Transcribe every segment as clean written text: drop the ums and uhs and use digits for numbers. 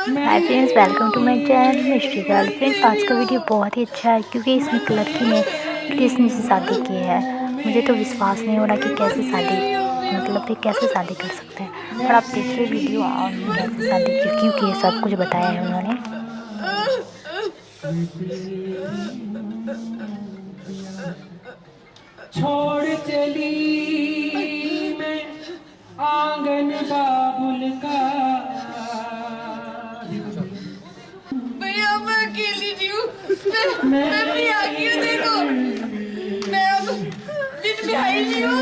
Hi friends, welcome to my channel mystery girl. Friends, आज का video बहुत ही अच्छा है क्योंकि इसमें लड़की ने कृष्ण से शादी की है। मुझे तो विश्वास नहीं हो रहा कि कैसे शादी, मतलब ये कैसे शादी कर सकते हैं। पर आप देखिए वीडियो और कैसे शादी की, क्योंकि ये सब कुछ बताया है उन्होंने। छोड़ चली मैं आंगन बाबुल का। भैया मैं अकेली नहीं हूँ। मैं भी आ गई हूँ, देखो मैं अब दिन में आई नहीं हूँ।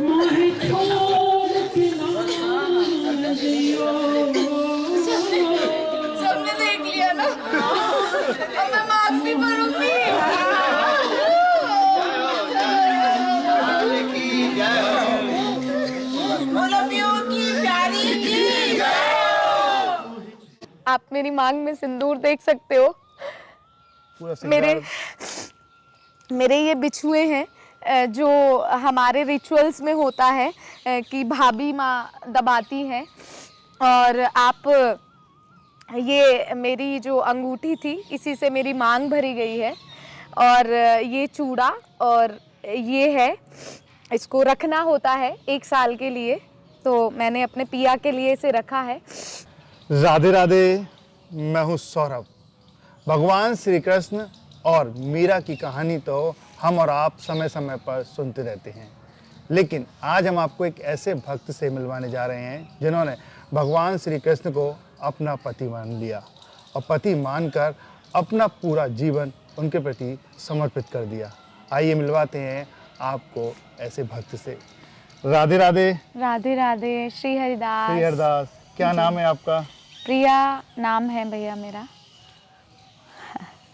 मोहे छोड़ के ना जियो। सबने देख लिया ना, अब मैं मांग भी भरूंगी। आप मेरी मांग में सिंदूर देख सकते हो। मेरे ये बिछुए हैं, जो हमारे रिचुअल्स में होता है कि भाभी माँ दबाती है। और आप, ये मेरी जो अंगूठी थी इसी से मेरी मांग भरी गई है। और ये चूड़ा और ये है, इसको रखना होता है 1 साल के लिए, तो मैंने अपने पिया के लिए इसे रखा है। राधे राधे, मैं हूँ सौरभ। भगवान श्री कृष्ण और मीरा की कहानी तो हम और आप समय समय पर सुनते रहते हैं, लेकिन आज हम आपको एक ऐसे भक्त से मिलवाने जा रहे हैं जिन्होंने भगवान श्री कृष्ण को अपना पति मान लिया और पति मानकर अपना पूरा जीवन उनके प्रति समर्पित कर दिया। आइए मिलवाते हैं आपको ऐसे भक्त से। राधे राधे। राधे राधे। श्री हरिदास। श्री हरिदास। क्या नाम है आपका? प्रिया नाम है भैया मेरा।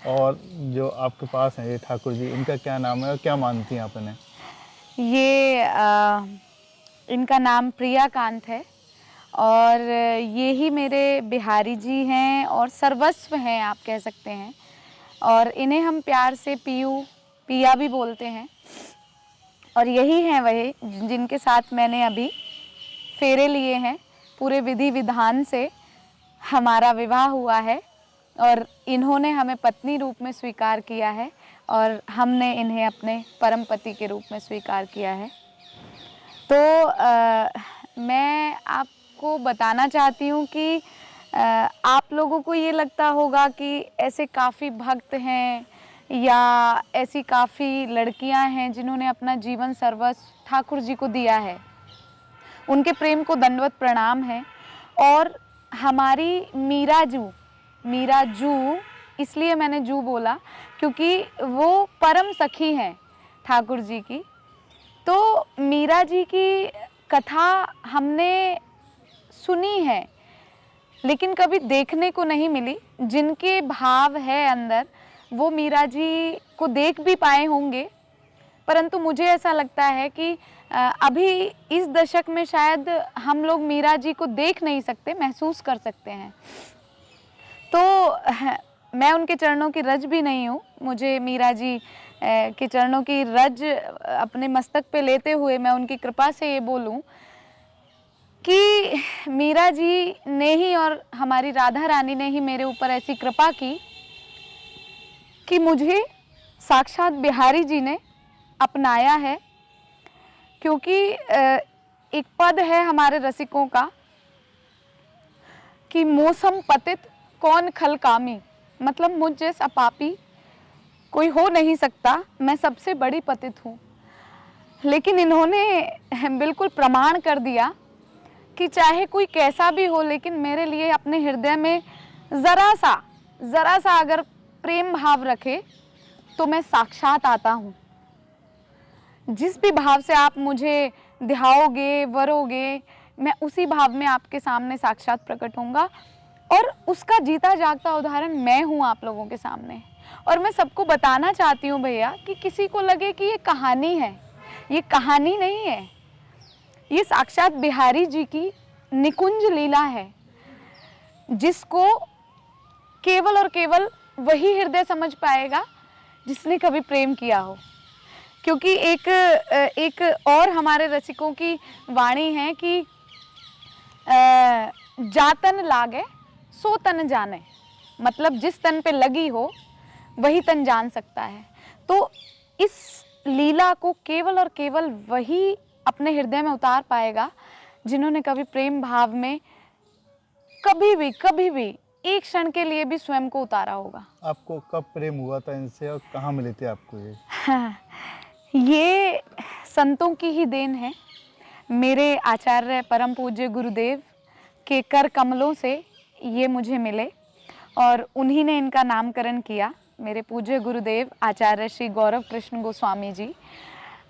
और जो आपके पास हैं ये ठाकुर जी, इनका क्या नाम है और क्या मानती हैं आप इन्हें? ये इनका नाम प्रिया कांत है और ये ही मेरे बिहारी जी हैं और सर्वस्व हैं, आप कह सकते हैं। और इन्हें हम प्यार से पिया भी बोलते हैं। और यही हैं वही जिनके साथ मैंने अभी फेरे लिए हैं। पूरे विधि विधान से हमारा विवाह हुआ है और इन्होंने हमें पत्नी रूप में स्वीकार किया है और हमने इन्हें अपने परम पति के रूप में स्वीकार किया है। तो मैं आपको बताना चाहती हूँ कि आप लोगों को ये लगता होगा कि ऐसे काफ़ी भक्त हैं या ऐसी काफ़ी लड़कियां हैं जिन्होंने अपना जीवन सर्वस्व ठाकुर जी को दिया है। उनके प्रेम को दंडवत प्रणाम है। और हमारी मीरा जू, इसलिए मैंने जू बोला क्योंकि वो परम सखी हैं ठाकुर जी की। तो मीरा जी की कथा हमने सुनी है लेकिन कभी देखने को नहीं मिली। जिनके भाव है अंदर वो मीरा जी को देख भी पाए होंगे, परंतु मुझे ऐसा लगता है कि अभी इस दशक में शायद हम लोग मीरा जी को देख नहीं सकते, महसूस कर सकते हैं। तो मैं उनके चरणों की रज भी नहीं हूँ। मुझे मीरा जी के चरणों की रज अपने मस्तक पे लेते हुए मैं उनकी कृपा से ये बोलूँ कि मीरा जी ने ही और हमारी राधा रानी ने ही मेरे ऊपर ऐसी कृपा की कि मुझे साक्षात बिहारी जी ने अपनाया है। क्योंकि एक पद है हमारे रसिकों का कि मौसम पतित कौन खल कामी, मतलब मुझ जैसा पापी कोई हो नहीं सकता, मैं सबसे बड़ी पतित हूँ। लेकिन इन्होंने बिल्कुल प्रमाण कर दिया कि चाहे कोई कैसा भी हो, लेकिन मेरे लिए अपने हृदय में ज़रा सा अगर प्रेम भाव रखे तो मैं साक्षात आता हूँ। जिस भी भाव से आप मुझे ध्याओगे वरोगे, मैं उसी भाव में आपके सामने साक्षात प्रकट होऊंगा। और उसका जीता जागता उदाहरण मैं हूँ आप लोगों के सामने। और मैं सबको बताना चाहती हूँ भैया कि किसी को लगे कि ये कहानी है, ये कहानी नहीं है, ये साक्षात बिहारी जी की निकुंज लीला है, जिसको केवल और केवल वही हृदय समझ पाएगा जिसने कभी प्रेम किया हो। क्योंकि एक और हमारे रसिकों की वाणी है कि जातन लागे सो तन जाने, मतलब जिस तन पे लगी हो वही तन जान सकता है। तो इस लीला को केवल और केवल वही अपने हृदय में उतार पाएगा जिन्होंने कभी प्रेम भाव में कभी भी एक क्षण के लिए भी स्वयं को उतारा होगा। आपको कब प्रेम हुआ था इनसे और कहाँ मिले थे आपको ये? ये संतों की ही देन है। मेरे आचार्य परम पूज्य गुरुदेव के कर कमलों से ये मुझे मिले और उन्हीं ने इनका नामकरण किया, मेरे पूज्य गुरुदेव आचार्य श्री गौरव कृष्ण गोस्वामी जी।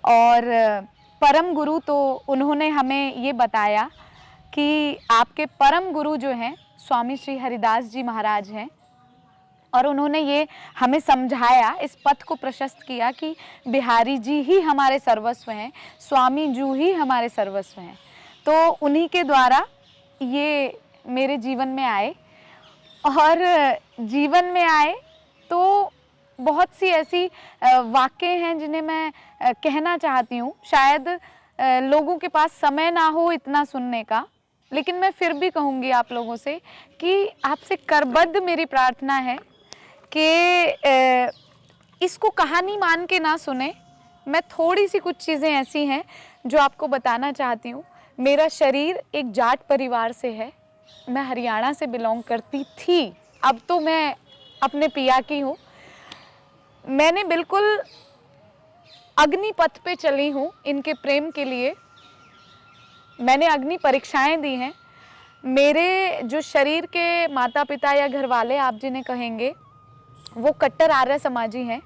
और परम गुरु तो उन्होंने हमें ये बताया कि आपके परम गुरु जो हैं स्वामी श्री हरिदास जी महाराज हैं, और उन्होंने ये हमें समझाया, इस पथ को प्रशस्त किया कि बिहारी जी ही हमारे सर्वस्व हैं, स्वामी जी ही हमारे सर्वस्व हैं। तो उन्हीं के द्वारा ये मेरे जीवन में आए, और जीवन में आए तो बहुत सी ऐसी वाक्य हैं जिन्हें मैं कहना चाहती हूँ। शायद लोगों के पास समय ना हो इतना सुनने का, लेकिन मैं फिर भी कहूँगी आप लोगों से कि आपसे करबद्ध मेरी प्रार्थना है कि इसको कहानी मान के ना सुने। मैं थोड़ी सी कुछ चीज़ें ऐसी हैं जो आपको बताना चाहती हूँ। मेरा शरीर एक जाट परिवार से है, मैं हरियाणा से बिलोंग करती थी, अब तो मैं अपने पिया की हूँ। मैंने बिल्कुल अग्निपथ पे चली हूँ इनके प्रेम के लिए। मैंने अग्नि परीक्षाएं दी हैं। मेरे जो शरीर के माता पिता या घर वाले आप जिन्हें कहेंगे, वो कट्टर आर्य समाजी हैं,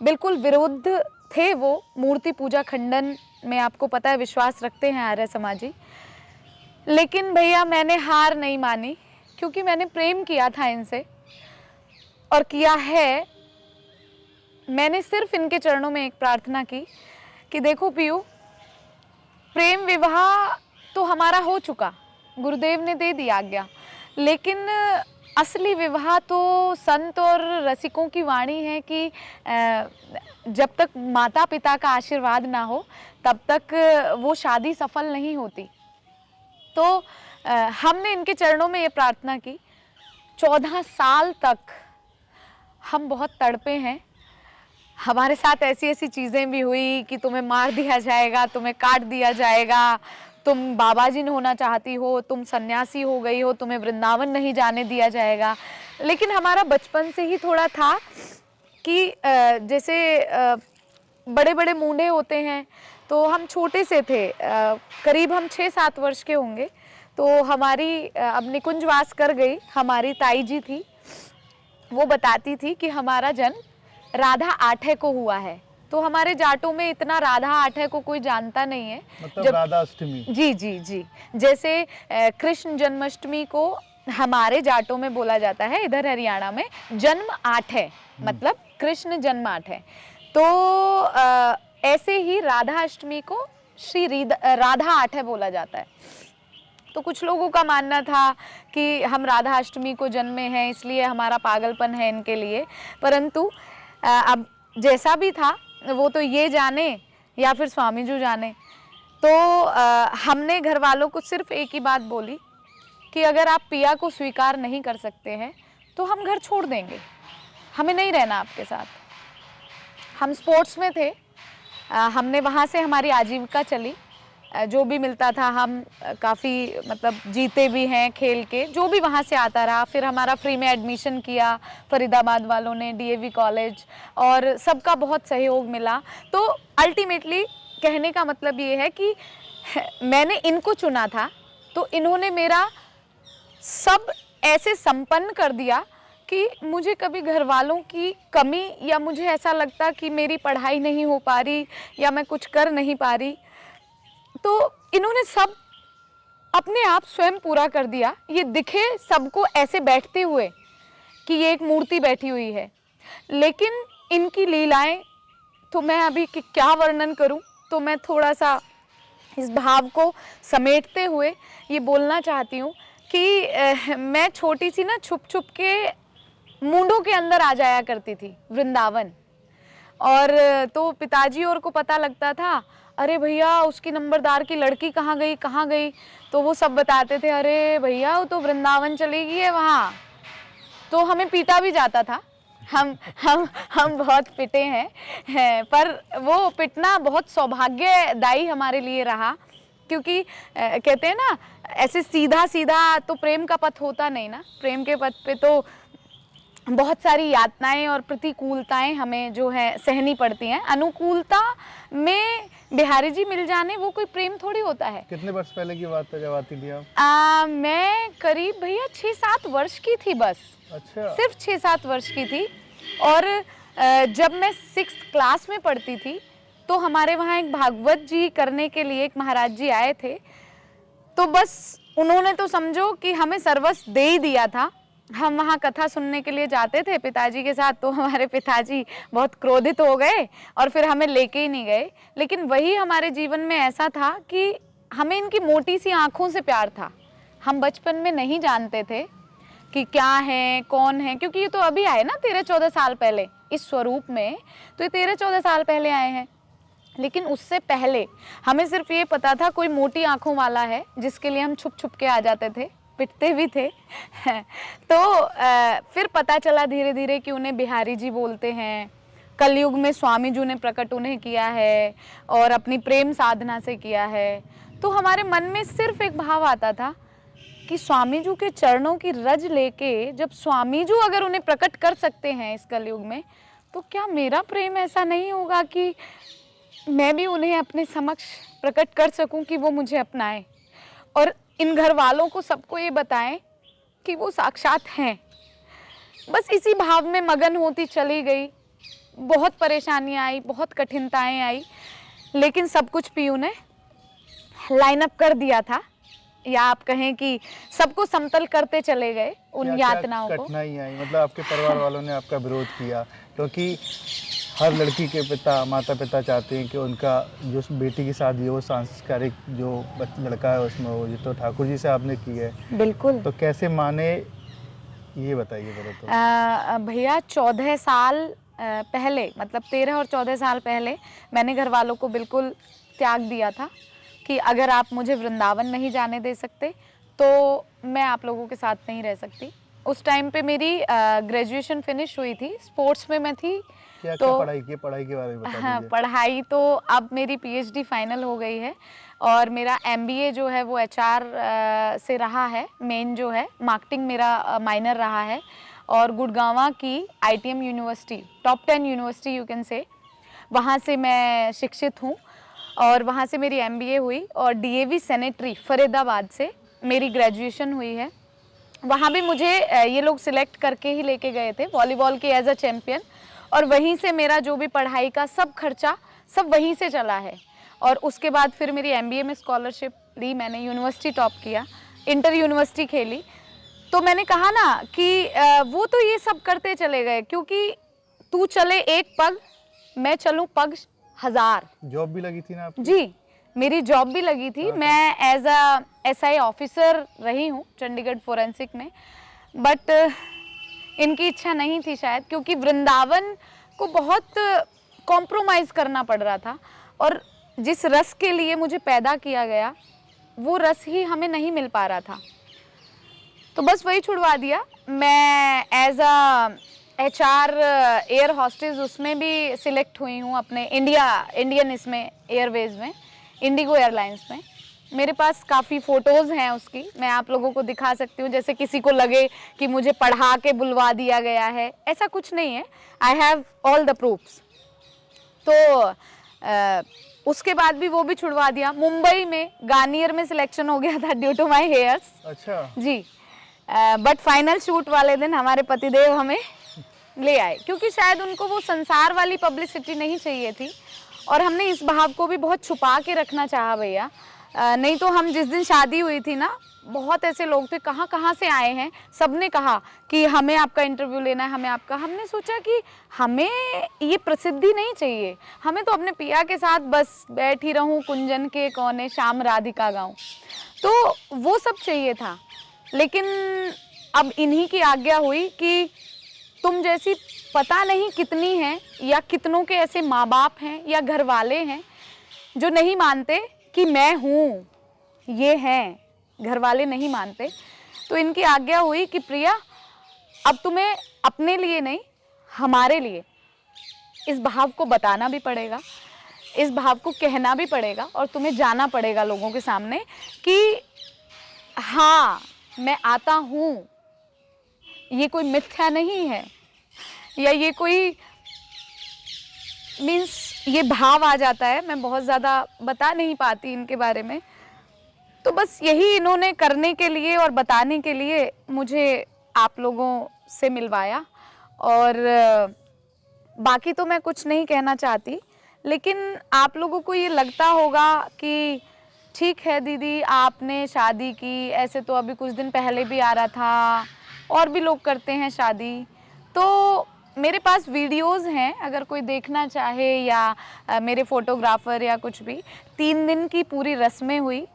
बिल्कुल विरुद्ध थे वो मूर्ति पूजा खंडन में, आपको पता है विश्वास रखते हैं आर्य समाजी। लेकिन भैया मैंने हार नहीं मानी, क्योंकि मैंने प्रेम किया था इनसे और किया है। मैंने सिर्फ इनके चरणों में एक प्रार्थना की कि देखो पियू, प्रेम विवाह तो हमारा हो चुका, गुरुदेव ने दे दी आज्ञा, लेकिन असली विवाह तो संत और रसिकों की वाणी है कि जब तक माता पिता का आशीर्वाद ना हो तब तक वो शादी सफल नहीं होती। तो हमने इनके चरणों में ये प्रार्थना की। 14 साल तक हम बहुत तड़पे हैं। हमारे साथ ऐसी ऐसी चीज़ें भी हुई कि तुम्हें मार दिया जाएगा, तुम्हें काट दिया जाएगा, तुम बाबा जी होना चाहती हो, तुम सन्यासी हो गई हो, तुम्हें वृंदावन नहीं जाने दिया जाएगा। लेकिन हमारा बचपन से ही थोड़ा था कि जैसे बड़े बड़े मुंडे होते हैं, तो हम छोटे से थे, करीब हम 6-7 वर्ष के होंगे। तो हमारी अब निकुंजवास कर गई हमारी ताई जी थी, वो बताती थी कि हमारा जन्म राधा आठे को हुआ है। तो हमारे जाटों में इतना राधा आठे को कोई जानता नहीं है, मतलब राधा अष्टमी। जी जी जी, जैसे कृष्ण जन्माष्टमी को हमारे जाटों में बोला जाता है, इधर हरियाणा में जन्म आठ है, मतलब कृष्ण जन्म आठ है। तो ऐसे ही राधा अष्टमी को श्री राधा आठ है बोला जाता है। तो कुछ लोगों का मानना था कि हम राधा अष्टमी को जन्मे हैं इसलिए हमारा पागलपन है इनके लिए, परंतु अब जैसा भी था वो तो ये जाने या फिर स्वामी जी जाने। तो हमने घर वालों को सिर्फ एक ही बात बोली कि अगर आप पिया को स्वीकार नहीं कर सकते हैं तो हम घर छोड़ देंगे, हमें नहीं रहना आपके साथ। हम स्पोर्ट्स में थे, हमने वहाँ से हमारी आजीविका चली, जो भी मिलता था हम काफ़ी मतलब जीते भी हैं खेल के, जो भी वहाँ से आता रहा। फिर हमारा फ्री में एडमिशन किया फरीदाबाद वालों ने डीएवी कॉलेज, और सबका बहुत सहयोग मिला। तो अल्टीमेटली कहने का मतलब ये है कि मैंने इनको चुना था, तो इन्होंने मेरा सब ऐसे संपन्न कर दिया कि मुझे कभी घर वालों की कमी या मुझे ऐसा लगता कि मेरी पढ़ाई नहीं हो पा रही या मैं कुछ कर नहीं पा रही, तो इन्होंने सब अपने आप स्वयं पूरा कर दिया। ये दिखे सबको ऐसे बैठते हुए कि ये एक मूर्ति बैठी हुई है, लेकिन इनकी लीलाएं तो मैं अभी क्या वर्णन करूं। तो मैं थोड़ा सा इस भाव को समेटते हुए ये बोलना चाहती हूँ कि मैं छोटी सी ना छुप छुप के मुंडों के अंदर आ जाया करती थी वृंदावन, और तो पिताजी और को पता लगता था अरे भैया उसकी नंबरदार की लड़की कहाँ गई कहाँ गई, तो वो सब बताते थे अरे भैया वो तो वृंदावन चली गई है वहाँ। तो हमें पीटा भी जाता था, हम बहुत पिटे हैं, पर वो पिटना बहुत सौभाग्यदायी हमारे लिए रहा, क्योंकि कहते हैं ना ऐसे सीधा सीधा तो प्रेम का पथ होता नहीं ना, प्रेम के पथ पे तो बहुत सारी यातनाएं और प्रतिकूलताएं हमें जो है सहनी पड़ती हैं। अनुकूलता में बिहारी जी मिल जाने वो कोई प्रेम थोड़ी होता है। कितने वर्ष पहले की बात है जब आती थी आप? मैं करीब भैया 6-7 वर्ष की थी बस। अच्छा। सिर्फ 6-7 वर्ष की थी। और जब मैं 6th क्लास में पढ़ती थी तो हमारे वहाँ एक भागवत जी करने के लिए एक महाराज जी आए थे, तो बस उन्होंने तो समझो कि हमें सर्वस्व दे ही दिया था। हम वहाँ कथा सुनने के लिए जाते थे पिताजी के साथ, तो हमारे पिताजी बहुत क्रोधित हो गए और फिर हमें लेके ही नहीं गए। लेकिन वही हमारे जीवन में ऐसा था कि हमें इनकी मोटी सी आँखों से प्यार था। हम बचपन में नहीं जानते थे कि क्या है कौन है, क्योंकि ये तो अभी आए ना 13-14 साल पहले इस स्वरूप में, तो ये 13-14 साल पहले आए हैं। लेकिन उससे पहले हमें सिर्फ ये पता था कोई मोटी आँखों वाला है जिसके लिए हम छुप छुप के आ जाते थे, पिटते भी थे। तो फिर पता चला धीरे धीरे कि उन्हें बिहारी जी बोलते हैं। कलयुग में स्वामी जी ने प्रकट उन्हें किया है और अपनी प्रेम साधना से किया है। तो हमारे मन में सिर्फ एक भाव आता था कि स्वामी जी के चरणों की रज लेके जब स्वामी जी अगर उन्हें प्रकट कर सकते हैं इस कलयुग में, तो क्या मेरा प्रेम ऐसा नहीं होगा कि मैं भी उन्हें अपने समक्ष प्रकट कर सकूं कि वो मुझे अपनाएं और इन घर वालों को सबको ये बताएं कि वो साक्षात हैं। बस इसी भाव में मगन होती चली गई। बहुत परेशानियां आई, बहुत कठिनताएं आई, लेकिन सब कुछ पीयू ने लाइन अप कर दिया था, या आप कहें कि सबको समतल करते चले गए उन यातनाओं को। कठिनाई आई मतलब आपके परिवार वालों ने आपका विरोध किया, क्योंकि हर लड़की के पिता माता पिता चाहते हैं कि उनका जो बेटी की शादी है वो सांस्कारिक जो लड़का है उसमें हो। ये तो ठाकुर जी से आपने की है। बिल्कुल। तो कैसे माने ये बताइए पहले तो। भैया 14 साल पहले, मतलब 13 और 14 साल पहले मैंने घर वालों को बिल्कुल त्याग दिया था कि अगर आप मुझे वृंदावन नहीं जाने दे सकते तो मैं आप लोगों के साथ नहीं रह सकती। उस टाइम पे मेरी ग्रेजुएशन फिनिश हुई थी, स्पोर्ट्स में मैं थी। क्या तो पढ़ाई के बारे में बता हाँ, दीजिए। पढ़ाई तो अब मेरी पीएचडी फाइनल हो गई है और मेरा एमबीए जो है वो एचआर से रहा है। मेन जो है मार्केटिंग मेरा माइनर रहा है और गुड़गांव की ITM university, top 10 university you can say, वहाँ से मैं शिक्षित हूँ और वहाँ से मेरी एमबीए हुई और डीएवी सेनेटरी फरीदाबाद से मेरी ग्रेजुएशन हुई है। वहाँ भी मुझे ये लोग सिलेक्ट करके ही लेके गए थे वॉलीबॉल के एज अ चैम्पियन, और वहीं से मेरा जो भी पढ़ाई का सब खर्चा सब वहीं से चला है। और उसके बाद फिर मेरी एमबीए में स्कॉलरशिप ली, मैंने यूनिवर्सिटी टॉप किया, इंटर यूनिवर्सिटी खेली। तो मैंने कहा ना कि वो तो ये सब करते चले गए, क्योंकि तू चले एक पग मैं चलूँ पग 1000। जॉब भी लगी थी ना आपकी? जी, मेरी जॉब भी लगी थी। मैं एज अ एसआई ऑफिसर रही हूँ चंडीगढ़ फोरेंसिक में, बट इनकी इच्छा नहीं थी शायद, क्योंकि वृंदावन को बहुत कॉम्प्रोमाइज़ करना पड़ रहा था और जिस रस के लिए मुझे पैदा किया गया वो रस ही हमें नहीं मिल पा रहा था। तो बस वही छुड़वा दिया। मैं as a HR air hostess उसमें भी सिलेक्ट हुई हूँ अपने इंडियन इसमें एयरवेज में, इंडिगो एयरलाइंस में। मेरे पास काफ़ी फ़ोटोज़ हैं उसकी, मैं आप लोगों को दिखा सकती हूँ। जैसे किसी को लगे कि मुझे पढ़ा के बुलवा दिया गया है, ऐसा कुछ नहीं है। I have all the proofs. तो उसके बाद भी वो भी छुड़वा दिया। मुंबई में गार्नियर में सिलेक्शन हो गया था ड्यू टू माई हेयर्स। अच्छा जी, बट फाइनल शूट वाले दिन हमारे पतिदेव हमें ले आए, क्योंकि शायद उनको वो संसार वाली पब्लिसिटी नहीं चाहिए थी और हमने इस भाव को भी बहुत छुपा के रखना चाहा भैया। नहीं तो हम जिस दिन शादी हुई थी ना, बहुत ऐसे लोग थे कहाँ कहाँ से आए हैं, सबने कहा कि हमें आपका इंटरव्यू लेना है, हमें आपका। हमने सोचा कि हमें ये प्रसिद्धि नहीं चाहिए, हमें तो अपने पिया के साथ बस बैठी रहूं कुंजन के कोने श्याम राधिका गाऊं, तो वो सब चाहिए था। लेकिन अब इन्हीं की आज्ञा हुई कि तुम जैसी पता नहीं कितनी हैं या कितनों के ऐसे माँ बाप हैं या घर वाले हैं जो नहीं मानते कि मैं हूँ, ये हैं, घर वाले नहीं मानते। तो इनकी आज्ञा हुई कि प्रिया अब तुम्हें अपने लिए नहीं, हमारे लिए इस भाव को बताना भी पड़ेगा, इस भाव को कहना भी पड़ेगा और तुम्हें जाना पड़ेगा लोगों के सामने कि हाँ मैं आता हूँ, ये कोई मिथ्या नहीं है या ये कोई मीन्स ये भाव आ जाता है। मैं बहुत ज़्यादा बता नहीं पाती इनके बारे में, तो बस यही इन्होंने करने के लिए और बताने के लिए मुझे आप लोगों से मिलवाया। और बाकी तो मैं कुछ नहीं कहना चाहती, लेकिन आप लोगों को ये लगता होगा कि ठीक है दीदी आपने शादी की, ऐसे तो अभी कुछ दिन पहले भी आ रहा था, और भी लोग करते हैं शादी। तो मेरे पास वीडियोस हैं, अगर कोई देखना चाहे या मेरे फोटोग्राफर या कुछ भी। 3 दिन की पूरी रस्में हुई,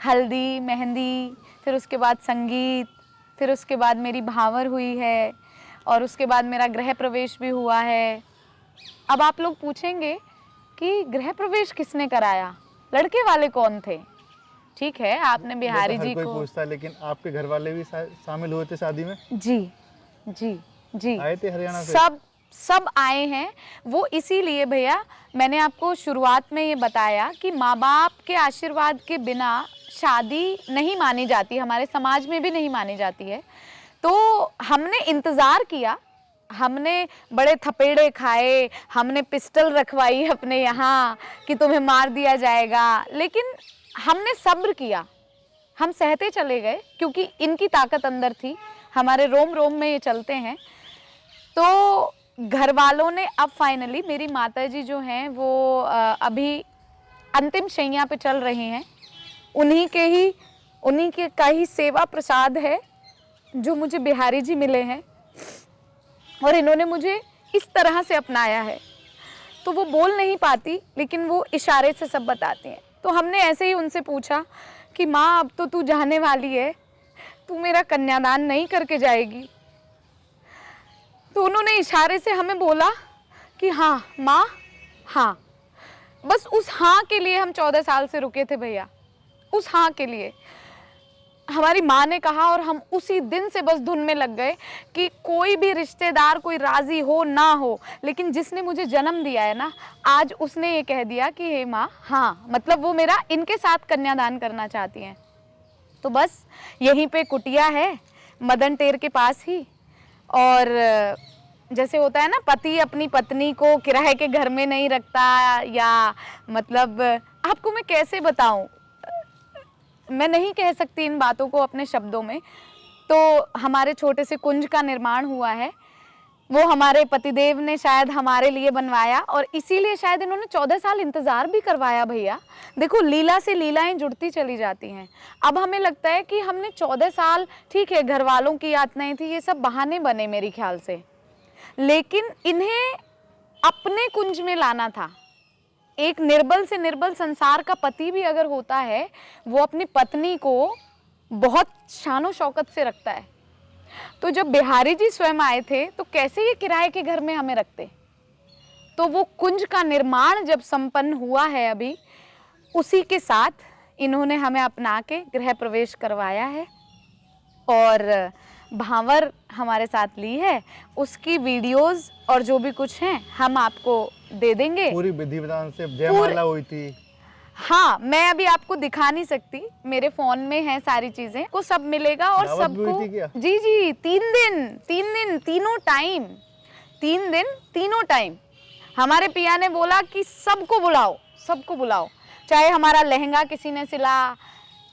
हल्दी, मेहंदी, फिर उसके बाद संगीत, फिर उसके बाद मेरी भांवर हुई है और उसके बाद मेरा गृह प्रवेश भी हुआ है। अब आप लोग पूछेंगे कि गृह प्रवेश किसने कराया, लड़के वाले कौन थे? ठीक है, आपने बिहारी जी कोई को पूछता है, लेकिन आपके घर वाले भी शामिल हुए थे शादी में? जी जी जी आए थे हरियाणा से? सब आए हैं। वो इसीलिए भैया मैंने आपको शुरुआत में ये बताया कि माँ बाप के आशीर्वाद के बिना शादी नहीं मानी जाती, हमारे समाज में भी नहीं मानी जाती है। तो हमने इंतज़ार किया, हमने बड़े थपेड़े खाए, हमने पिस्टल रखवाई अपने यहाँ कि तुम्हें मार दिया जाएगा, लेकिन हमने सब्र किया, हम सहते चले गए क्योंकि इनकी ताकत अंदर थी, हमारे रोम रोम में ये चलते हैं। तो घर वालों ने अब फाइनली, मेरी माताजी जो हैं वो अभी अंतिम शैया पे चल रही हैं, उन्हीं के का ही सेवा प्रसाद है जो मुझे बिहारी जी मिले हैं और इन्होंने मुझे इस तरह से अपनाया है। तो वो बोल नहीं पाती लेकिन वो इशारे से सब बताती हैं। तो हमने ऐसे ही उनसे पूछा कि माँ अब तो तू जाने वाली है, तू मेरा कन्यादान नहीं करके जाएगी? तो उन्होंने इशारे से हमें बोला कि हाँ माँ हाँ। बस उस हाँ के लिए हम 14 साल से रुके थे भैया, उस हाँ के लिए हमारी माँ ने कहा और हम उसी दिन से बस धुन में लग गए कि कोई भी रिश्तेदार कोई राज़ी हो ना हो, लेकिन जिसने मुझे जन्म दिया है ना, आज उसने ये कह दिया कि हे माँ हाँ, मतलब वो मेरा इनके साथ कन्यादान करना चाहती हैं। तो बस यहीं पे कुटिया है मदन टेर के पास ही। और जैसे होता है ना, पति अपनी पत्नी को किराए के घर में नहीं रखता, या मतलब आपको मैं कैसे बताऊं, मैं नहीं कह सकती इन बातों को अपने शब्दों में। तो हमारे छोटे से कुंज का निर्माण हुआ है, वो हमारे पतिदेव ने शायद हमारे लिए बनवाया और इसीलिए शायद इन्होंने 14 साल इंतज़ार भी करवाया भैया। देखो लीला से लीलाएं जुड़ती चली जाती हैं। अब हमें लगता है कि हमने 14 साल, ठीक है घर वालों की यातनाएं थी, ये सब बहाने बने मेरे ख्याल से, लेकिन इन्हें अपने कुंज में लाना था। एक निर्बल से निर्बल संसार का पति भी अगर होता है, वो अपनी पत्नी को बहुत शानो शौकत से रखता है। तो जब बिहारी जी स्वयं आए थे तो कैसे ये किराए के घर में हमें रखते। तो वो कुंज का निर्माण जब संपन्न हुआ है अभी, उसी के साथ इन्होंने हमें अपना के गृह प्रवेश करवाया है और भांवर हमारे साथ ली है। उसकी वीडियोस और जो भी कुछ हैं हम आपको दे देंगे। पूरी विधि विधान से जयमाला हुई थी। हाँ, मैं अभी आपको दिखा नहीं सकती, मेरे फोन में है सारी चीजें, को सब मिलेगा और दावत भी हुई थी क्या? जी जी 3 दिन तीनों टाइम, 3 दिन तीनों टाइम। हमारे पिया ने बोला कि सबको बुलाओ, सबको बुलाओ, चाहे हमारा लहंगा किसी ने सिला,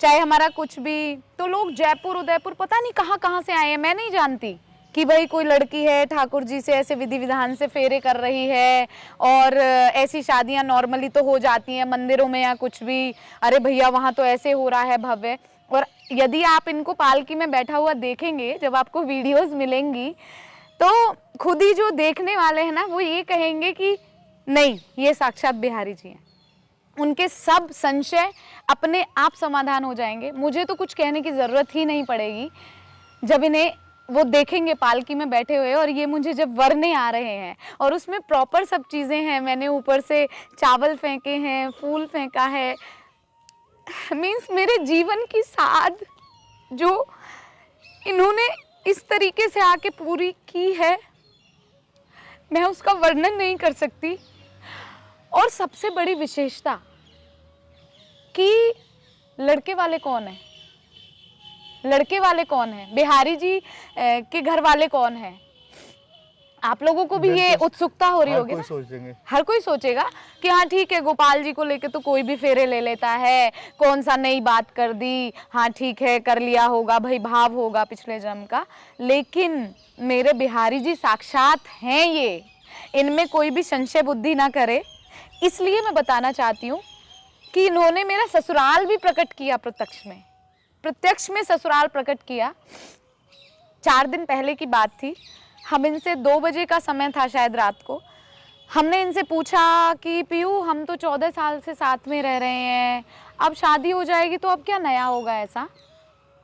चाहे हमारा कुछ भी। तो लोग जयपुर उदयपुर पता नहीं कहाँ कहाँ से आए हैं, मैं नहीं जानती कि भाई कोई लड़की है ठाकुर जी से ऐसे विधि विधान से फेरे कर रही है। और ऐसी शादियां नॉर्मली तो हो जाती हैं मंदिरों में या कुछ भी, अरे भैया वहाँ तो ऐसे हो रहा है भव्य। और यदि आप इनको पालकी में बैठा हुआ देखेंगे, जब आपको वीडियोस मिलेंगी, तो खुद ही जो देखने वाले हैं ना, वो ये कहेंगे कि नहीं ये साक्षात बिहारी जी हैं। उनके सब संशय अपने आप समाधान हो जाएंगे, मुझे तो कुछ कहने की ज़रूरत ही नहीं पड़ेगी। जब इन्हें वो देखेंगे पालकी में बैठे हुए और ये मुझे जब वरने आ रहे हैं और उसमें प्रॉपर सब चीज़ें हैं, मैंने ऊपर से चावल फेंके हैं, फूल फेंका है, मीन्स मेरे जीवन की साध जो इन्होंने इस तरीके से आके पूरी की है, मैं उसका वर्णन नहीं कर सकती। और सबसे बड़ी विशेषता कि लड़के वाले कौन है, लड़के वाले कौन है, बिहारी जी के घर वाले कौन है। आप लोगों को भी ये उत्सुकता हो रही होगी ना? सोचेंगे, हर कोई सोचेगा कि हाँ ठीक है, गोपाल जी को लेके तो कोई भी फेरे ले लेता है, कौन सा नई बात कर दी, हाँ ठीक है कर लिया होगा भाई, भाव होगा पिछले जन्म का। लेकिन मेरे बिहारी जी साक्षात हैं ये, इनमें कोई भी संशय बुद्धि ना करे। इसलिए मैं बताना चाहती हूँ कि इन्होंने मेरा ससुराल भी प्रकट किया, प्रत्यक्ष में ससुराल प्रकट किया। 4 दिन पहले की बात थी, हम इनसे 2 बजे का समय था शायद रात को, हमने इनसे पूछा कि पीयू हम तो 14 साल से साथ में रह रहे हैं, अब शादी हो जाएगी तो अब क्या नया होगा ऐसा?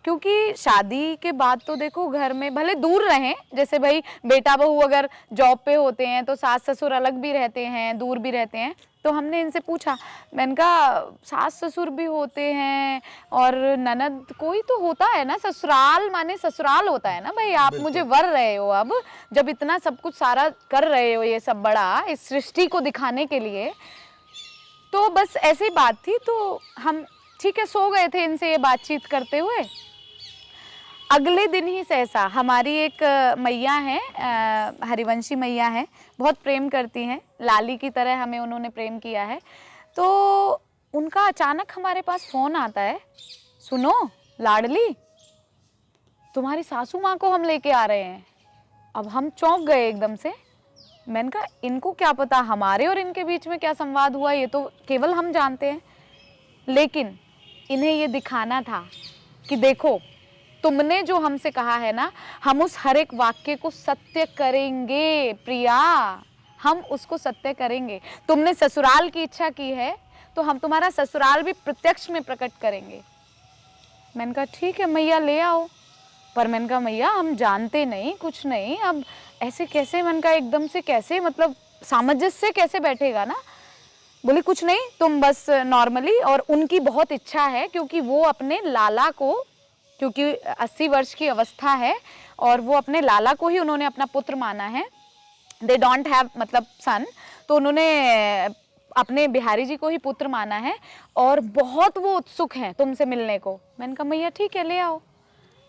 क्योंकि शादी के बाद तो देखो घर में भले दूर रहें, जैसे भाई बेटा बहू अगर जॉब पे होते हैं तो सास ससुर अलग भी रहते हैं, दूर भी रहते हैं। तो हमने इनसे पूछा, मैंने कहा सास ससुर भी होते हैं और ननद कोई तो होता है ना, ससुराल माने ससुराल होता है ना भाई, आप मुझे वर रहे हो अब, जब इतना सब कुछ सारा कर रहे हो ये सब बड़ा इस सृष्टि को दिखाने के लिए। तो बस ऐसी बात थी, तो हम ठीक है सो गए थे इनसे ये बातचीत करते हुए। अगले दिन ही सहसा हमारी एक मैया है, हरिवंशी मैया है, बहुत प्रेम करती हैं, लाली की तरह हमें उन्होंने प्रेम किया है। तो उनका अचानक हमारे पास फ़ोन आता है, सुनो लाडली तुम्हारी सासू माँ को हम लेके आ रहे हैं। अब हम चौंक गए एकदम से। मैंने कहा इनको क्या पता हमारे और इनके बीच में क्या संवाद हुआ, ये तो केवल हम जानते हैं। लेकिन इन्हें ये दिखाना था कि देखो तुमने जो हमसे कहा है ना, हम उस हर एक वाक्य को सत्य करेंगे प्रिया, हम उसको सत्य करेंगे। तुमने ससुराल की इच्छा की है तो हम तुम्हारा ससुराल भी प्रत्यक्ष में प्रकट करेंगे। मैंने कहा ठीक है मैया ले आओ। पर मैंने कहा मैया हम जानते नहीं कुछ नहीं, अब ऐसे कैसे, मैंने कहा एकदम से कैसे, मतलब सामंजस्य कैसे बैठेगा ना। बोली कुछ नहीं, तुम बस नॉर्मली, और उनकी बहुत इच्छा है क्योंकि वो अपने लाला को, क्योंकि 80 वर्ष की अवस्था है और वो अपने लाला को ही उन्होंने अपना पुत्र माना है, दे डोंट हैव मतलब सन, तो उन्होंने अपने बिहारी जी को ही पुत्र माना है और बहुत वो उत्सुक हैं तुमसे मिलने को। मैंने कहा मैया ठीक है ले आओ।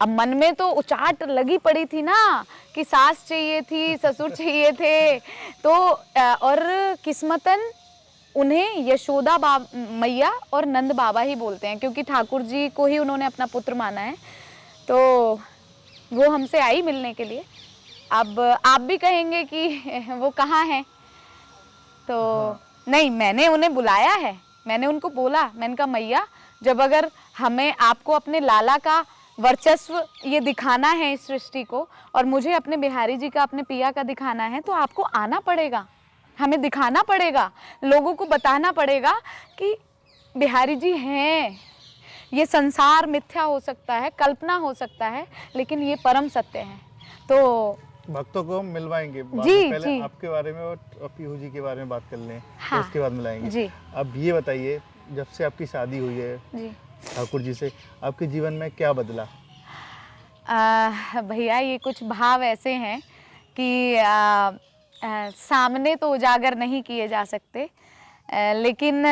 अब मन में तो उचाट लगी पड़ी थी ना कि सास चाहिए थी, ससुर चाहिए थे, तो और किस्मतन उन्हें यशोदा मैया और नंद बाबा ही बोलते हैं क्योंकि ठाकुर जी को ही उन्होंने अपना पुत्र माना है। तो वो हमसे आई मिलने के लिए। अब आप भी कहेंगे कि वो कहाँ हैं, तो नहीं, मैंने उन्हें बुलाया है, मैंने उनको बोला, मैंने कहा मैया जब अगर हमें आपको अपने लाला का वर्चस्व ये दिखाना है इस सृष्टि को और मुझे अपने बिहारी जी का, अपने पिया का दिखाना है, तो आपको आना पड़ेगा, हमें दिखाना पड़ेगा, लोगों को बताना पड़ेगा कि बिहारी जी हैं। ये संसार मिथ्या हो सकता है, कल्पना हो सकता है, लेकिन ये परम सत्य है। तो भक्तों को हम मिलवाएंगे जी, पहले जी। आपके बारे में और पीहू जी के बारे में बात कर लें, हाँ, तो उसके बाद मिलाएंगे जी। अब ये बताइए, जब से आपकी शादी हुई है जी ठाकुर जी से, आपके जीवन में क्या बदला? भैया ये कुछ भाव ऐसे हैं कि सामने तो उजागर नहीं किए जा सकते, लेकिन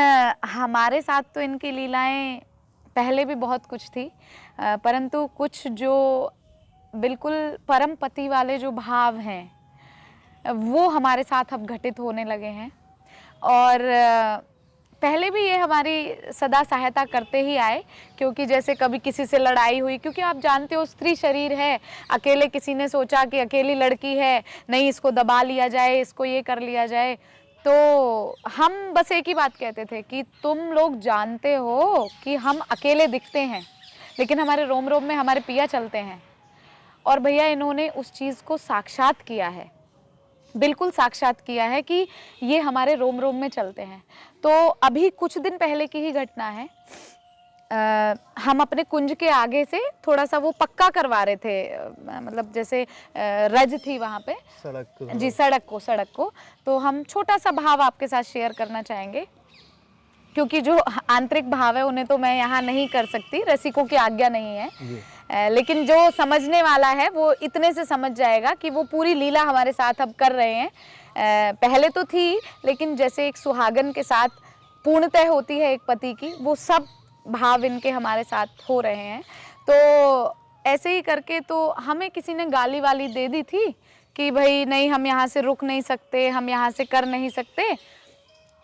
हमारे साथ तो इनकी लीलाएं पहले भी बहुत कुछ थी, परंतु कुछ जो बिल्कुल परम पति वाले जो भाव हैं वो हमारे साथ अब घटित होने लगे हैं। और पहले भी ये हमारी सदा सहायता करते ही आए, क्योंकि जैसे कभी किसी से लड़ाई हुई, क्योंकि आप जानते हो स्त्री शरीर है, अकेले किसी ने सोचा कि अकेली लड़की है, नहीं इसको दबा लिया जाए, इसको ये कर लिया जाए, तो हम बस एक ही बात कहते थे कि तुम लोग जानते हो कि हम अकेले दिखते हैं लेकिन हमारे रोम रोम में हमारे पिया चलते हैं। और भैया इन्होंने उस चीज़ को साक्षात किया है, बिल्कुल साक्षात किया है कि ये हमारे रोम रोम में चलते हैं। तो अभी कुछ दिन पहले की ही घटना है, हम अपने कुंज के आगे से थोड़ा सा वो पक्का करवा रहे थे, मतलब जैसे रज थी वहाँ पे, सड़क जी सड़क को। तो हम छोटा सा भाव आपके साथ शेयर करना चाहेंगे, क्योंकि जो आंतरिक भाव है उन्हें तो मैं यहाँ नहीं कर सकती, रसिकों की आज्ञा नहीं है। लेकिन जो समझने वाला है वो इतने से समझ जाएगा कि वो पूरी लीला हमारे साथ अब कर रहे हैं। पहले तो थी, लेकिन जैसे एक सुहागन के साथ पूर्णतः होती है एक पति की, वो सब भाव इनके हमारे साथ हो रहे हैं। तो ऐसे ही करके तो हमें किसी ने गाली वाली दे दी थी कि भाई नहीं, हम यहाँ से रुक नहीं सकते, हम यहाँ से कर नहीं सकते।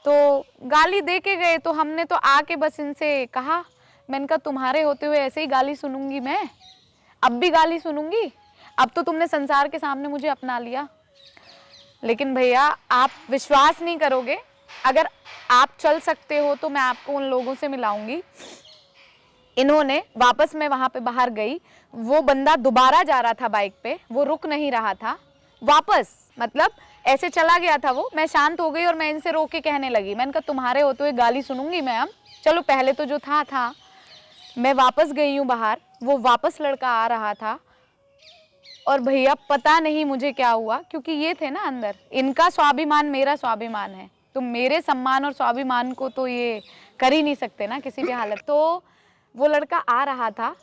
तो गाली दे के गए, तो हमने तो आके बस इनसे कहा, मैंने कहा तुम्हारे होते हुए ऐसे ही गाली सुनूंगी मैं, अब भी गाली सुनूंगी, अब तो तुमने संसार के सामने मुझे अपना लिया। लेकिन भैया आप विश्वास नहीं करोगे, अगर आप चल सकते हो तो मैं आपको उन लोगों से मिलाऊंगी। इन्होंने वापस, मैं वहां पे बाहर गई, वो बंदा दोबारा जा रहा था बाइक पे, वो रुक नहीं रहा था, वापस मतलब ऐसे चला गया था वो। मैं शांत हो गई और मैं इनसे रोक के कहने लगी, मैंने कहा तुम्हारे होते हुए गाली सुनूंगी मैं अब, चलो पहले तो जो था। मैं वापस गई हूँ बाहर, वो वापस लड़का आ रहा था, और भैया पता नहीं मुझे क्या हुआ, क्योंकि ये थे ना अंदर, इनका स्वाभिमान मेरा स्वाभिमान है, तो मेरे सम्मान और स्वाभिमान को तो ये कर ही नहीं सकते ना किसी भी हालत। तो वो लड़का आ रहा था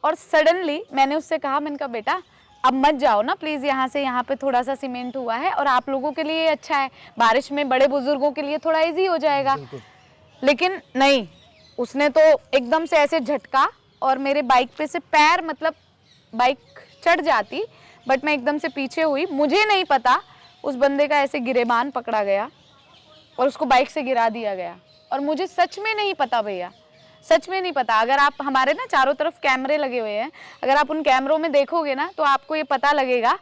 और सडनली मैंने उससे कहा, मैंने कहा बेटा अब मत जाओ ना प्लीज़ यहाँ से, यहाँ पे थोड़ा सा सीमेंट हुआ है और आप लोगों के लिए अच्छा है, बारिश में बड़े बुजुर्गों के लिए थोड़ा इजी हो जाएगा। लेकिन नहीं, उसने तो एकदम से ऐसे झटका और मेरे बाइक पे से पैर, मतलब बाइक चढ़ जाती, बट मैं एकदम से पीछे हुई, मुझे नहीं पता उस बंदे का ऐसे गिरेबान पकड़ा गया और उसको बाइक से गिरा दिया गया। और मुझे सच में नहीं पता भैया, सच में नहीं पता। अगर आप, हमारे ना चारों तरफ कैमरे लगे हुए हैं, अगर आप उन कैमरों में देखोगे ना तो आपको ये पता लगेगा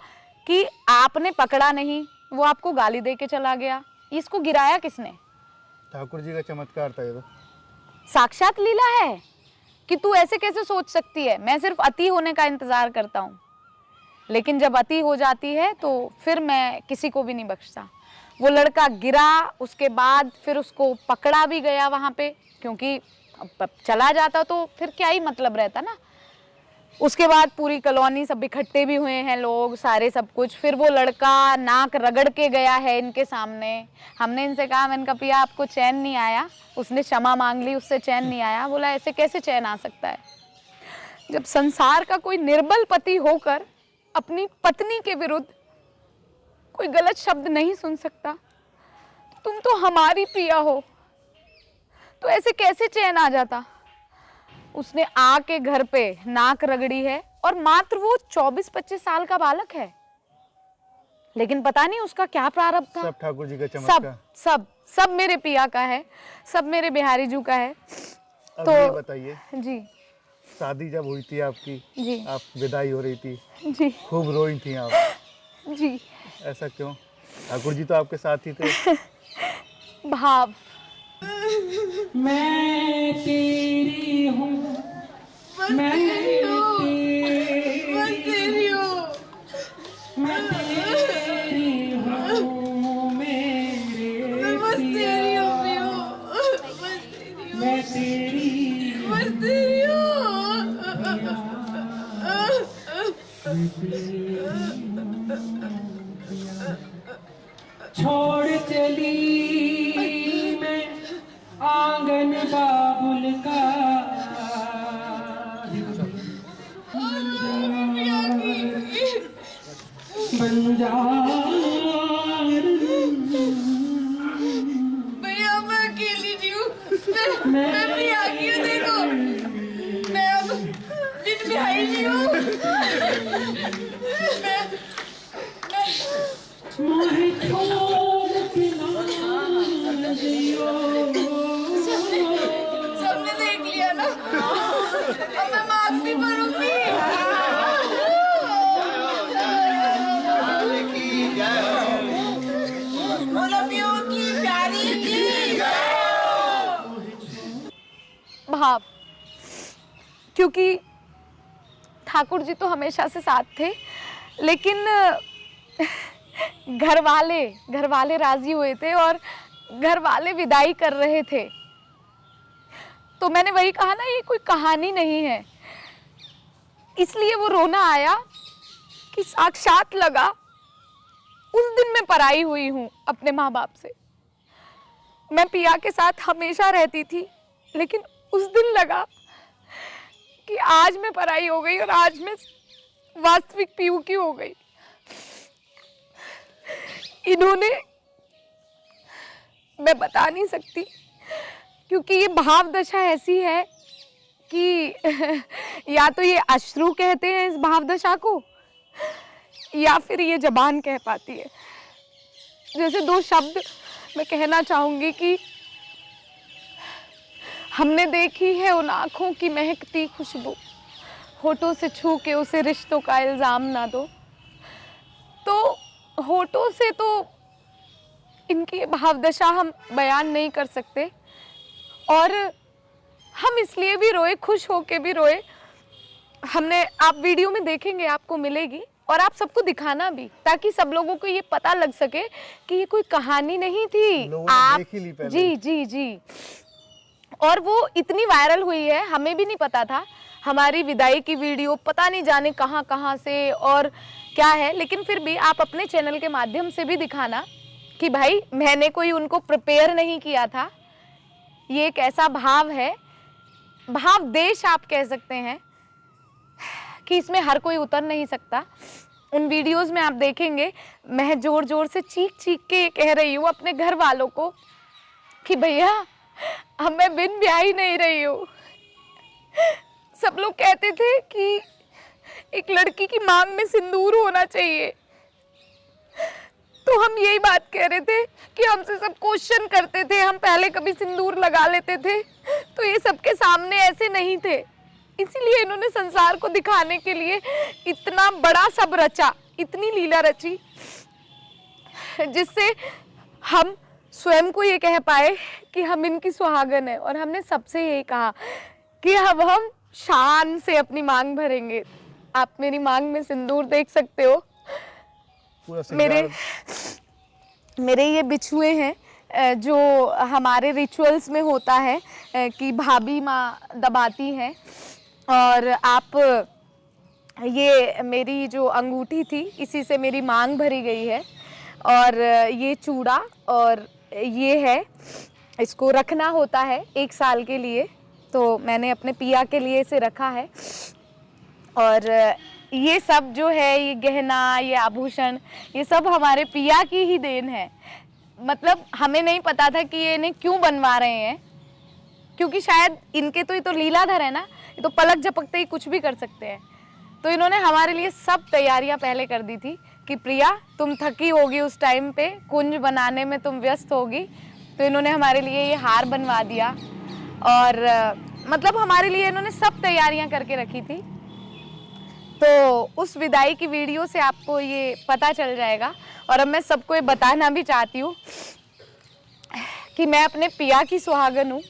कि आपने पकड़ा नहीं, वो आपको गाली दे के चला गया। इसको गिराया किसने? ठाकुर जी का चमत्कार था ये तो। साक्षात लीला है कि तू ऐसे कैसे सोच सकती है। मैं सिर्फ अति होने का इंतजार करता हूँ, लेकिन जब अति हो जाती है तो फिर मैं किसी को भी नहीं बख्शता। वो लड़का गिरा, उसके बाद फिर उसको पकड़ा भी गया वहाँ पे, क्योंकि चला जाता तो फिर क्या ही मतलब रहता ना। उसके बाद पूरी कॉलोनी सब इकट्ठे भी हुए हैं लोग, सारे सब कुछ। फिर वो लड़का नाक रगड़ के गया है इनके सामने। हमने इनसे कहा, मैंने कहा पिया आपको चैन नहीं आया? उसने क्षमा मांग ली, उससे चैन नहीं आया। बोला ऐसे कैसे चैन आ सकता है, जब संसार का कोई निर्बल पति होकर अपनी पत्नी के विरुद्ध कोई गलत शब्द नहीं सुन सकता। तुम तो हमारी प्रिया हो, तो ऐसे कैसे चैन आ जाता। उसने आके घर पे नाक रगड़ी है, और मात्र वो 24-25 साल का बालक है, लेकिन पता नहीं उसका क्या प्रारब्ध था। सब ठाकुर जी का चमत्कार, सब मेरे पिया का है, सब मेरे बिहारी जू का है। अब तो ये बताइए, जी शादी जब हुई थी आपकी, जी आप विदाई हो रही थी, जी खूब रोई थी आप, जी। ऐसा क्यों? ठाकुर जी तो आपके साथ ही थे। भाव, मैं तेरी हूँ, मैं तेरी हूँ, मैं तेरी हूँ, मैं तेरी हूँ, मेरे पिया, मैं तेरी छोड़ चली मैं आंगन बाबुल का, भैया मैं अकेली नहीं हूँ, मैं भी आ गई हूँ। देखो मैं अब दिन बिहाई नहीं हूँ। मोहे छोड़ के ना जियो। सबने देख लिया ना, अब मैं माफ भी करूंगी। बोलो की प्यारी की भाव, क्योंकि ठाकुर जी तो हमेशा से साथ थे, लेकिन घर वाले राजी हुए थे और घर वाले विदाई कर रहे थे। तो मैंने वही कहा ना, ये कोई कहानी नहीं है। इसलिए वो रोना आया कि साक्षात लगा उस दिन मैं पराई हुई हूँ अपने माँ बाप से। मैं पिया के साथ हमेशा रहती थी, लेकिन उस दिन लगा कि आज मैं पराई हो गई और आज मैं वास्तविक पीयू की हो गई। इन्होंने, मैं बता नहीं सकती, क्योंकि ये भाव दशा ऐसी है कि या तो ये अश्रु कहते हैं इस भाव दशा को, या फिर ये जबान कह पाती है। जैसे दो शब्द मैं कहना चाहूंगी कि हमने देखी है उन आँखों की महकती खुशबू, होठों से छू के उसे रिश्तों का इल्ज़ाम ना दो। तो होठों से तो इनकी भावदशा हम बयान नहीं कर सकते, और हम इसलिए भी रोए, खुश होके भी रोए। हमने, आप वीडियो में देखेंगे, आपको मिलेगी, और आप सबको दिखाना भी, ताकि सब लोगों को ये पता लग सके कि ये कोई कहानी नहीं थी। लोगों ने आप देख ही ली पहले। जी जी जी। और वो इतनी वायरल हुई है, हमें भी नहीं पता था। हमारी विदाई की वीडियो पता नहीं जाने कहाँ कहाँ से और क्या है, लेकिन फिर भी आप अपने चैनल के माध्यम से भी दिखाना कि भाई मैंने कोई उनको प्रिपेयर नहीं किया था। ये एक ऐसा भाव है, भाव देश आप कह सकते हैं, कि इसमें हर कोई उतर नहीं सकता। उन वीडियोस में आप देखेंगे मैं जोर जोर से चीख चीख के ये कह रही हूँ अपने घर वालों को कि भैया अब मैं बिन ब्याही नहीं रही हूँ। सब लोग कहते थे कि एक लड़की की मांग में सिंदूर होना चाहिए, तो हम यही बात कह रहे थे कि हमसे सब क्वेश्चन करते थे, हम पहले कभी सिंदूर लगा लेते थे, तो ये सबके सामने ऐसे नहीं थे। इसीलिए इन्होंने संसार को दिखाने के लिए इतना बड़ा सब रचा, इतनी लीला रची, जिससे हम स्वयं को ये कह पाए कि हम इनकी सुहागन है। और हमने सबसे यही कहा कि अब हम शान से अपनी मांग भरेंगे। आप मेरी मांग में सिंदूर देख सकते हो। पूरा मेरे ये बिछुए हैं जो हमारे रिचुअल्स में होता है कि भाभी माँ दबाती हैं। और आप, ये मेरी जो अंगूठी थी इसी से मेरी मांग भरी गई है। और ये चूड़ा और ये है, इसको रखना होता है 1 साल के लिए, तो मैंने अपने पिया के लिए इसे रखा है। और ये सब जो है, ये गहना, ये आभूषण, ये सब हमारे पिया की ही देन है। मतलब हमें नहीं पता था कि ये इन्हें क्यों बनवा रहे हैं, क्योंकि शायद इनके तो ये तो लीलाधर है ना, ये तो पलक झपकते ही कुछ भी कर सकते हैं। तो इन्होंने हमारे लिए सब तैयारियां पहले कर दी थी कि प्रिया तुम थकी होगी उस टाइम पे, कुंज बनाने में तुम व्यस्त होगी, तो इन्होंने हमारे लिए ये हार बनवा दिया। और मतलब हमारे लिए इन्होंने सब तैयारियां करके रखी थी। तो उस विदाई की वीडियो से आपको ये पता चल जाएगा। और अब मैं सबको ये बताना भी चाहती हूँ कि मैं अपने पिया की सुहागन हूँ।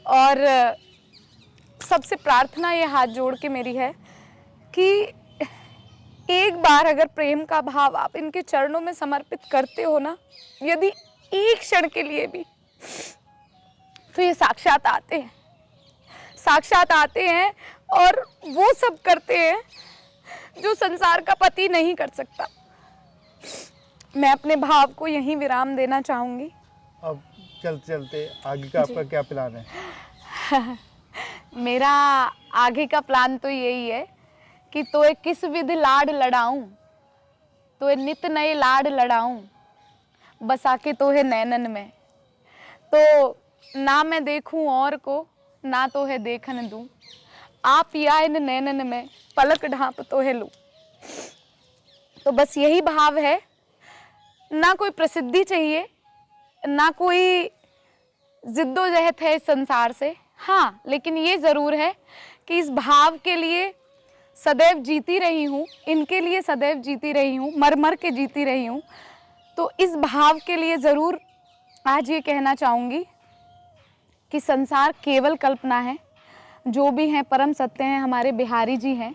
और सबसे प्रार्थना ये हाथ जोड़ के मेरी है कि एक बार अगर प्रेम का भाव आप इनके चरणों में समर्पित करते हो ना, यदि एक क्षण के लिए भी, तो ये साक्षात आते हैं, साक्षात आते हैं और वो सब करते हैं जो संसार का पति नहीं कर सकता। मैं अपने भाव को यहीं विराम देना चाहूंगी। अब चलते चलते आगे का आपका क्या प्लान है? मेरा आगे का प्लान तो यही है कि तोए किस विधि लाड लड़ाऊं, तोए नित नए लाड लड़ाऊं, बसा के तोहे नैनन में, तो ना मैं देखूं और को, ना तोहे देखन दूं, आप या इन नैनन में पलक ढांप तोहे लूं। तो बस यही भाव है, ना कोई प्रसिद्धि चाहिए, ना कोई जिद्दोजहद है इस संसार से। हाँ, लेकिन ये ज़रूर है कि इस भाव के लिए सदैव जीती रही हूँ, इनके लिए सदैव जीती रही हूँ, मर मर के जीती रही हूँ। तो इस भाव के लिए ज़रूर आज ये कहना चाहूँगी कि संसार केवल कल्पना है, जो भी हैं परम सत्य हैं, हमारे बिहारी जी हैं।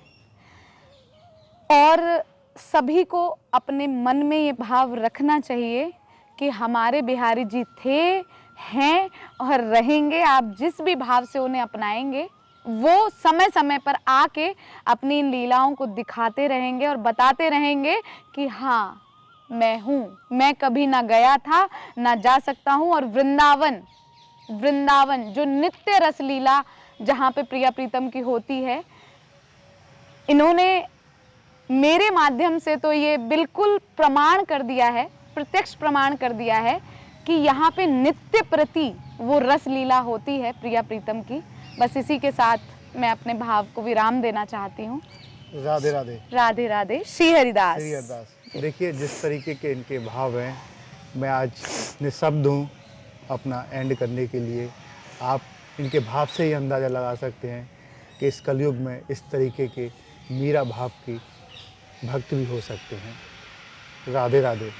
और सभी को अपने मन में ये भाव रखना चाहिए कि हमारे बिहारी जी थे, हैं और रहेंगे। आप जिस भी भाव से उन्हें अपनाएंगे वो समय समय पर आके अपनी इन लीलाओं को दिखाते रहेंगे और बताते रहेंगे कि हाँ मैं हूँ, मैं कभी ना गया था ना जा सकता हूँ। और वृंदावन, वृंदावन जो नित्य रस लीला जहाँ पे प्रिया प्रीतम की होती है, इन्होंने मेरे माध्यम से तो ये बिल्कुल प्रमाण कर दिया है, प्रत्यक्ष प्रमाण कर दिया है कि यहाँ पे नित्य प्रति वो रस लीला होती है प्रिया प्रीतम की। बस इसी के साथ मैं अपने भाव को विराम देना चाहती हूँ। राधे राधे। राधे राधे। श्री हरिदास। श्री अरदास। देखिए जिस तरीके के इनके भाव हैं, मैं आज निःशब्द हूँ अपना एंड करने के लिए। आप इनके भाव से ही अंदाज़ा लगा सकते हैं कि इस कलयुग में इस तरीके के मीरा भाव की भक्त भी हो सकते हैं। राधे राधे।